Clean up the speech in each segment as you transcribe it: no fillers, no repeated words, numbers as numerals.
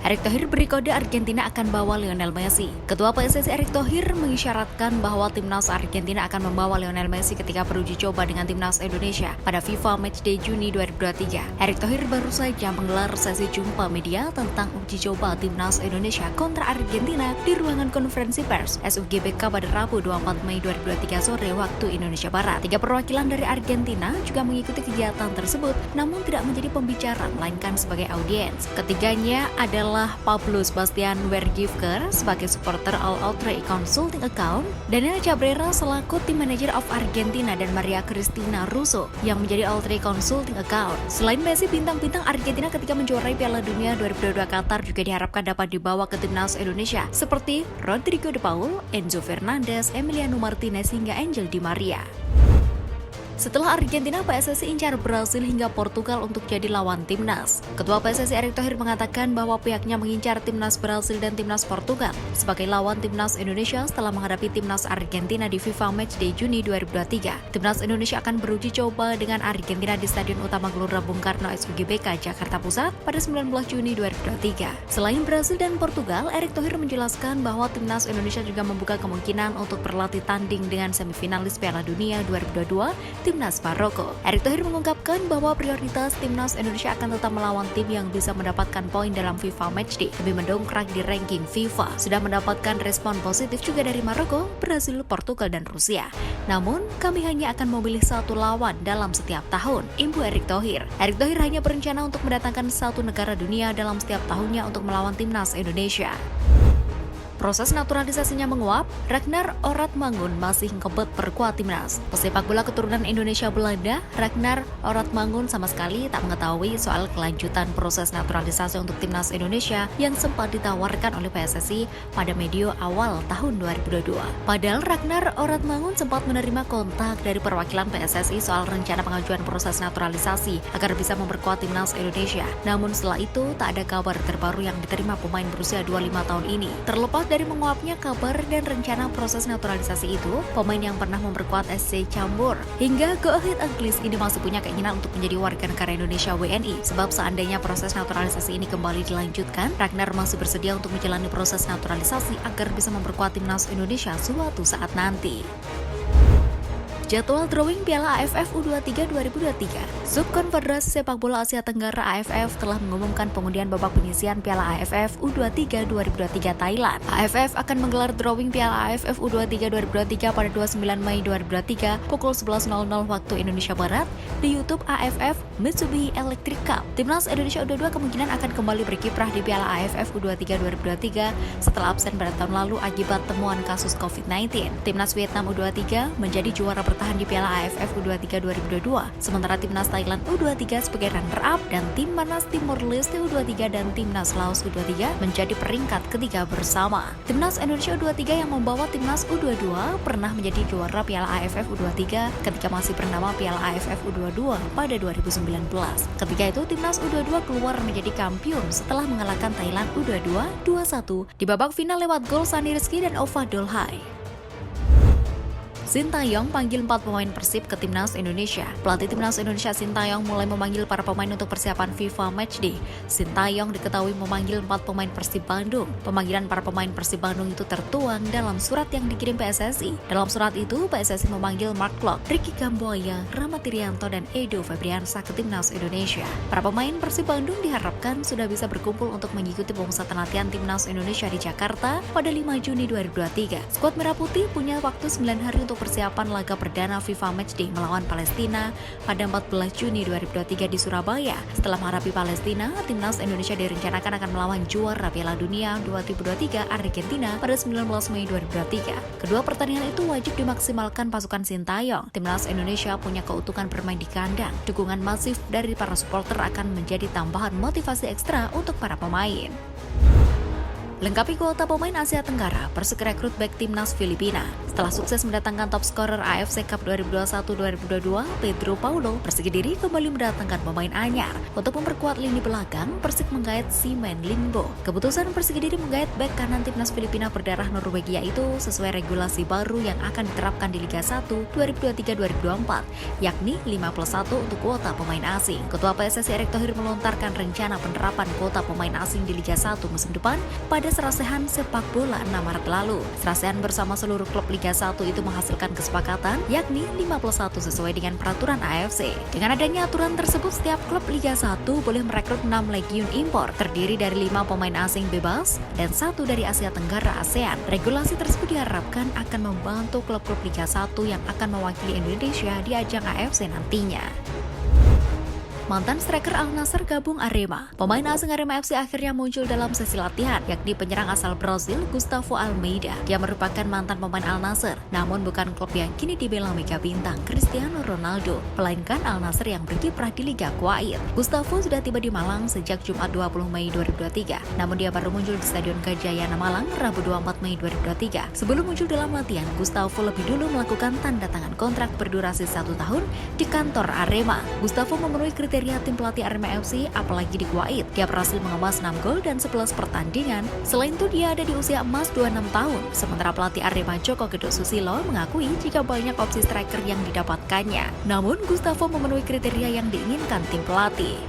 Erick Thohir beri kode Argentina akan bawa Lionel Messi. Ketua PSSI Erick Thohir mengisyaratkan bahwa timnas Argentina akan membawa Lionel Messi ketika beruji coba dengan timnas Indonesia pada FIFA Matchday Juni 2023. Erick Thohir baru saja menggelar sesi jumpa media tentang uji coba timnas Indonesia kontra Argentina di ruangan konferensi pers SUGBK pada Rabu 24 Mei 2023 sore waktu Indonesia Barat. 3 perwakilan dari Argentina juga mengikuti kegiatan tersebut, namun tidak menjadi pembicara melainkan sebagai audiens. Ketiganya adalah Pablo Sebastian Wergifker sebagai supporter All-Out Consulting Account, Daniel Cabrera selaku tim manager of Argentina, dan Maria Cristina Russo yang menjadi All-Out Consulting Account. Selain Messi, bintang-bintang Argentina ketika menjuarai Piala Dunia 2022 Qatar juga diharapkan dapat dibawa ke timnas Indonesia seperti Rodrigo de Paul, Enzo Fernandez, Emiliano Martinez hingga Angel Di Maria. Setelah Argentina, PSSI incar Brasil hingga Portugal untuk jadi lawan timnas. Ketua PSSI Erick Thohir mengatakan bahwa pihaknya mengincar timnas Brasil dan timnas Portugal sebagai lawan timnas Indonesia setelah menghadapi timnas Argentina di FIFA Matchday Juni 2023. Timnas Indonesia akan beruji coba dengan Argentina di Stadion Utama Gelora Bung Karno SUGBK Jakarta Pusat pada 19 Juni 2023. Selain Brasil dan Portugal, Erick Thohir menjelaskan bahwa timnas Indonesia juga membuka kemungkinan untuk berlatih tanding dengan semifinalis Piala Dunia 2022 timnas Maroko. Erick Thohir mengungkapkan bahwa prioritas timnas Indonesia akan tetap melawan tim yang bisa mendapatkan poin dalam FIFA Matchday, lebih mendongkrak di ranking FIFA. Sudah mendapatkan respon positif juga dari Maroko, Brasil, Portugal, dan Rusia. Namun, kami hanya akan memilih satu lawan dalam setiap tahun, imbu Erick Thohir. Erick Thohir hanya berencana untuk mendatangkan satu negara dunia dalam setiap tahunnya untuk melawan timnas Indonesia. Proses naturalisasinya menguap, Ragnar Oratmangun masih ngebet perkuat timnas. Pesepak bola keturunan Indonesia Belanda, Ragnar Oratmangun sama sekali tak mengetahui soal kelanjutan proses naturalisasi untuk timnas Indonesia yang sempat ditawarkan oleh PSSI pada medio awal tahun 2022. Padahal Ragnar Oratmangun sempat menerima kontak dari perwakilan PSSI soal rencana pengajuan proses naturalisasi agar bisa memperkuat timnas Indonesia. Namun setelah itu tak ada kabar terbaru yang diterima pemain berusia 25 tahun ini. Terlepas dari menguapnya kabar dan rencana proses naturalisasi itu, pemain yang pernah memperkuat SC Campur hingga Go Ahead Angeles ini masih punya keinginan untuk menjadi warga negara Indonesia WNI. Sebab seandainya proses naturalisasi ini kembali dilanjutkan, Ragnar masih bersedia untuk menjalani proses naturalisasi agar bisa memperkuat timnas Indonesia suatu saat nanti. Jadwal drawing Piala AFF U23 2023. Subkonfederasi Sepak Bola Asia Tenggara AFF telah mengumumkan pengundian babak penyisian Piala AFF U23 2023 Thailand. AFF akan menggelar drawing Piala AFF U23 2023 pada 29 Mei 2023 pukul 11.00 waktu Indonesia Barat di YouTube AFF Mitsubishi Electric Cup. Timnas Indonesia U22 kemungkinan akan kembali berkiprah di Piala AFF U23 2023 setelah absen pada tahun lalu akibat temuan kasus COVID-19. Timnas Vietnam U23 menjadi juara bertahan di Piala AFF U23 2022, sementara timnas Thailand U23 sebagai runner-up dan tim Manas Timor Leste U23 dan timnas Laos U23 menjadi peringkat ketiga bersama. Timnas Indonesia U23 yang membawa timnas U22 pernah menjadi juara Piala AFF U23 ketika masih bernama Piala AFF U22 pada 2019. Ketika itu timnas U22 keluar menjadi kampiun setelah mengalahkan Thailand U22 2-1 di babak final lewat gol Sani Rizky dan Ova Dolhai. Sintayong panggil 4 pemain Persib ke timnas Indonesia. Pelatih timnas Indonesia Sintayong mulai memanggil para pemain untuk persiapan FIFA Matchday. Sintayong diketahui memanggil 4 pemain Persib Bandung. Pemanggilan para pemain Persib Bandung itu tertuang dalam surat yang dikirim PSSI. Dalam surat itu, PSSI memanggil Mark Klok, Ricky Kambuaya, Rahmat Irianto, dan Edo Febriansyah ke timnas Indonesia. Para pemain Persib Bandung diharapkan sudah bisa berkumpul untuk mengikuti pemusatan latihan timnas Indonesia di Jakarta pada 5 Juni 2023. Skuad Merah Putih punya waktu 9 hari untuk persiapan laga perdana FIFA Matchday melawan Palestina pada 14 Juni 2023 di Surabaya. Setelah menghadapi Palestina, timnas Indonesia direncanakan akan melawan juara Piala Dunia 2023 Argentina pada 19 Mei 2023. Kedua pertandingan itu wajib dimaksimalkan pasukan Sintayong. Timnas Indonesia punya keuntungan bermain di kandang. Dukungan masif dari para supporter akan menjadi tambahan motivasi ekstra untuk para pemain. Lengkapi kuota pemain Asia Tenggara, Persik rekrut bek timnas Filipina. Setelah sukses mendatangkan top scorer AFC Cup 2021-2022, Pedro Paulo, Persik Kediri kembali mendatangkan pemain anyar. Untuk memperkuat lini belakang, Persik menggait Simen Limbo. Keputusan Persik Kediri menggait bek kanan timnas Filipina berdarah Norwegia itu sesuai regulasi baru yang akan diterapkan di Liga 1 2023-2024, yakni 5+1 untuk kuota pemain asing. Ketua PSSI Erick Thohir melontarkan rencana penerapan kuota pemain asing di Liga 1 musim depan pada Serasehan Sepak Bola 6 Maret lalu. Serasehan bersama seluruh klub Liga 1 itu menghasilkan kesepakatan yakni 5+1 sesuai dengan peraturan AFC. Dengan adanya aturan tersebut, setiap klub Liga 1 boleh merekrut 6 legiun impor terdiri dari 5 pemain asing bebas dan 1 dari Asia Tenggara ASEAN. Regulasi tersebut diharapkan akan membantu klub-klub Liga 1 yang akan mewakili Indonesia di ajang AFC nantinya. Mantan striker Al Nassr gabung Arema. Pemain asing Arema FC akhirnya muncul dalam sesi latihan, yakni penyerang asal Brazil Gustavo Almeida. Dia merupakan mantan pemain Al Nassr, namun bukan klub yang kini dibela mega bintang Cristiano Ronaldo, melainkan Al Nassr yang berkiprah di Liga Kuwait. Gustavo sudah tiba di Malang sejak Jumat 20 Mei 2023, namun dia baru muncul di Stadion Gajayana Malang Rabu 24 Mei 2023. Sebelum muncul dalam latihan, Gustavo lebih dulu melakukan tanda tangan kontrak berdurasi 1 tahun di kantor Arema. Gustavo memenuhi kriteria tim pelatih Arema FC, apalagi di Kuwait. Dia berhasil mengemas 6 gol dan 11 pertandingan. Selain itu, dia ada di usia emas 26 tahun. Sementara pelatih Arema Joko Gedok Susilo mengakui jika banyak opsi striker yang didapatkannya. Namun, Gustavo memenuhi kriteria yang diinginkan tim pelatih.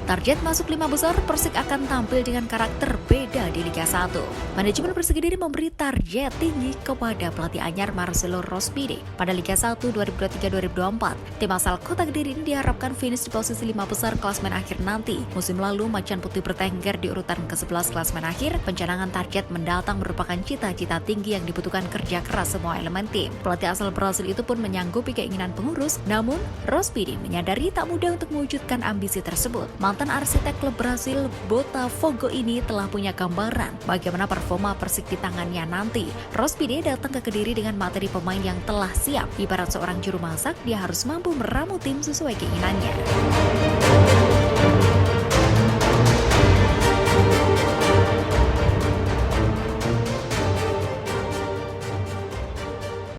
Target masuk 5 besar, Persik akan tampil dengan karakter beda di Liga 1. Manajemen Persik Kediri memberi target tinggi kepada pelatih anyar Marcelo Rospide. Pada Liga 1 2023-2024, tim asal Kota Kediri ini diharapkan finish di posisi 5 besar klasemen akhir nanti. Musim lalu, Macan Putih bertengger di urutan ke-11 klasemen akhir. Pencanangan target mendatang merupakan cita-cita tinggi yang dibutuhkan kerja keras semua elemen tim. Pelatih asal Brasil itu pun menyanggupi keinginan pengurus, namun Rospide menyadari tak mudah untuk mewujudkan ambisi tersebut. Mantan arsitek klub Brasil Botafogo ini telah punya gambaran bagaimana performa Persik di tangannya nanti. Rospide datang ke Kediri dengan materi pemain yang telah siap. Ibarat seorang juru masak, dia harus mampu meramu tim sesuai keinginannya.